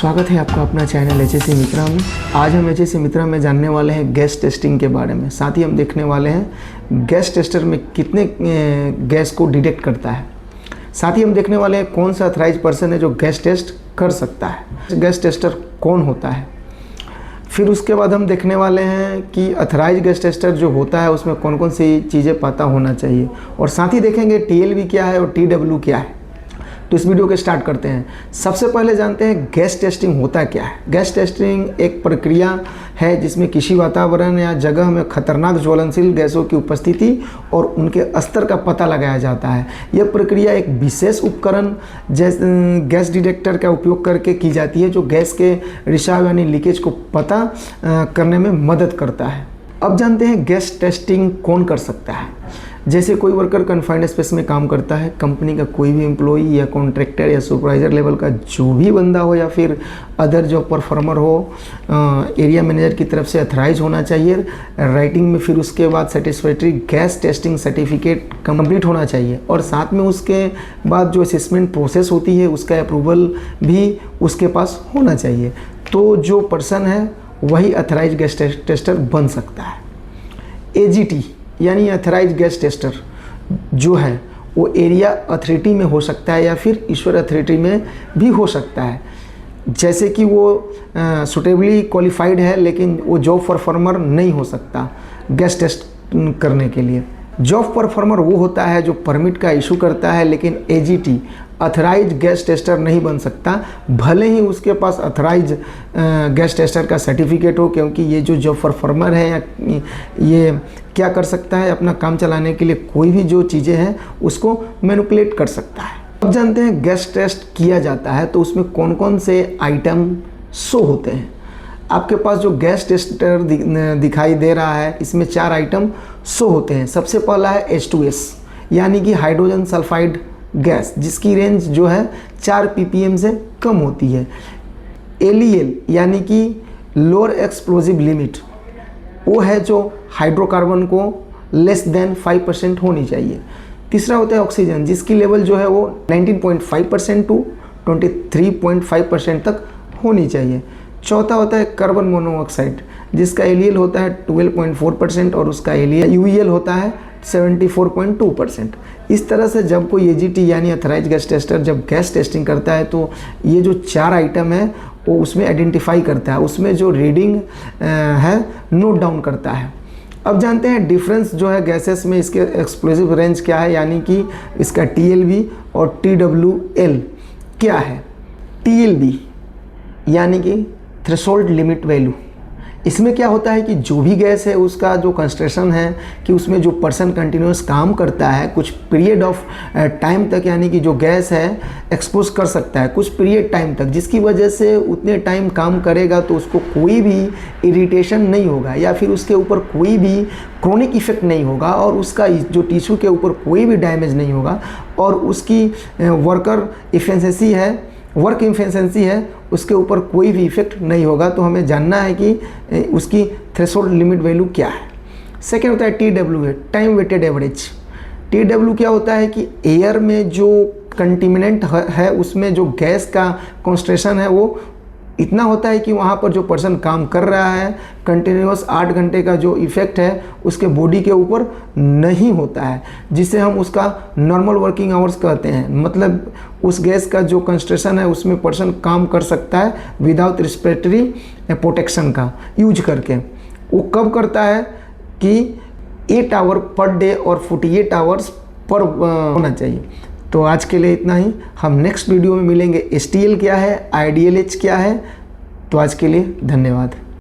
स्वागत है आपका अपना चैनल एचएससी मित्रा में। आज हम एचएससी मित्रा में जानने वाले हैं गैस टेस्टिंग के बारे में। साथ ही हम देखने वाले हैं गैस टेस्टर में कितने गैस को डिटेक्ट करता है। साथ ही हम देखने वाले हैं कौन सा अथराइज पर्सन है जो गैस टेस्ट कर सकता है, गैस टेस्टर कौन होता है। फिर उसके बाद हम देखने वाले हैं कि अथराइज गैस टेस्टर जो होता है उसमें कौन कौन सी चीज़ें पता होना चाहिए, और साथ ही देखेंगे टीएलबी क्या है और टीडब्ल्यू क्या है। तो इस वीडियो के स्टार्ट करते हैं। सबसे पहले जानते हैं गैस टेस्टिंग होता क्या है। गैस टेस्टिंग एक प्रक्रिया है जिसमें किसी वातावरण या जगह में खतरनाक ज्वलनशील गैसों की उपस्थिति और उनके स्तर का पता लगाया जाता है। यह प्रक्रिया एक विशेष उपकरण जैसे गैस डिटेक्टर का उपयोग करके की जाती है जो गैस के रिसाव यानी लीकेज को पता करने में मदद करता है। अब जानते हैं गैस टेस्टिंग कौन कर सकता है। जैसे कोई वर्कर कन्फाइंड स्पेस में काम करता है, कंपनी का कोई भी एम्प्लॉई या कॉन्ट्रैक्टर या सुपरवाइजर लेवल का जो भी बंदा हो या फिर अदर जॉब परफॉर्मर हो, एरिया मैनेजर की तरफ से अथराइज होना चाहिए राइटिंग में। फिर उसके बाद satisfactory gas testing certificate complete होना चाहिए, और साथ में उसके बाद जो असेसमेंट प्रोसेस होती है उसका अप्रूवल भी उसके पास होना चाहिए। तो जो पर्सन है वही अथराइज गैस टेस्टर बन सकता है। एजीटी यानी अथराइज गैस टेस्टर जो है वो एरिया अथॉरिटी में हो सकता है या फिर ईश्वर अथॉरिटी में भी हो सकता है। जैसे कि वो सुटेबली क्वालिफाइड है लेकिन वो जॉब परफॉर्मर नहीं हो सकता गैस टेस्ट करने के लिए। जॉब परफॉर्मर वो होता है जो परमिट का इशू करता है, लेकिन एजीटी अथराइज गैस टेस्टर नहीं बन सकता, भले ही उसके पास अथराइज गैस टेस्टर का सर्टिफिकेट हो, क्योंकि ये जो जॉब परफॉर्मर है ये क्या कर सकता है, अपना काम चलाने के लिए कोई भी जो चीज़ें हैं उसको मैनिपुलेट कर सकता है। अब जानते हैं गैस टेस्ट किया जाता है तो उसमें कौन कौन से आइटम शो होते हैं। आपके पास जो गैस टेस्टर दिखाई दे रहा है इसमें 4 आइटम शो होते हैं। सबसे पहला है H2S यानी कि हाइड्रोजन सल्फाइड गैस, जिसकी रेंज जो है 4 ppm से कम होती है। LEL यानी कि लोअर एक्सप्लोजिव लिमिट, वो है जो हाइड्रोकार्बन को लेस देन 5% होनी चाहिए। तीसरा होता है ऑक्सीजन, जिसकी लेवल जो है वो 19.5% टू 23.5% तक होनी चाहिए। चौथा होता है कार्बन मोनोऑक्साइड, जिसका LEL होता है 12.4% और उसका UEL होता है 74.2%। इस तरह से जब कोई एजीटी यानी अथराइज गैस टेस्टर जब गैस टेस्टिंग करता है तो ये जो 4 आइटम है वो उसमें आइडेंटिफाई करता है, उसमें जो रीडिंग है नोट डाउन करता है। अब जानते हैं डिफरेंस जो है गैसेस में, इसके एक्सप्लोजिव रेंज क्या है, यानी कि इसका TLB और TWL क्या है। TLB यानी कि थ्रेशोल्ड लिमिट वैल्यू, इसमें क्या होता है कि जो भी गैस है उसका जो कंस्ट्रक्शन है कि उसमें जो पर्सन कंटिन्यूस काम करता है कुछ पीरियड ऑफ टाइम तक, यानी कि जो गैस है एक्सपोज कर सकता है कुछ पीरियड टाइम तक, जिसकी वजह से उतने टाइम काम करेगा तो उसको कोई भी इरिटेशन नहीं होगा या फिर उसके ऊपर कोई भी क्रोनिक इफेक्ट नहीं होगा, और उसका जो टिश्यू के ऊपर कोई भी डैमेज नहीं होगा, और उसकी वर्क इफिशिएंसी है उसके ऊपर कोई भी इफेक्ट नहीं होगा। तो हमें जानना है कि उसकी थ्रेशोल्ड लिमिट वैल्यू क्या है। सेकेंड होता है TWA time weighted average. TW क्या होता है कि एयर में जो कंटिमिनेंट है उसमें जो गैस का कॉन्सेंट्रेशन है वो इतना होता है कि वहाँ पर जो पर्सन काम कर रहा है कंटिन्यूस 8 घंटे का जो इफ़ेक्ट है उसके बॉडी के ऊपर नहीं होता है, जिसे हम उसका नॉर्मल वर्किंग आवर्स कहते हैं। मतलब उस गैस का जो कंसंट्रेशन है उसमें पर्सन काम कर सकता है विदाउट रिस्पिरेटरी प्रोटेक्शन का यूज करके। वो कब करता है कि 8 आवर पर डे और 48 आवर्स पर होना चाहिए। तो आज के लिए इतना ही, हम नेक्स्ट वीडियो में मिलेंगे। STL क्या है, IDLH क्या है। तो आज के लिए धन्यवाद।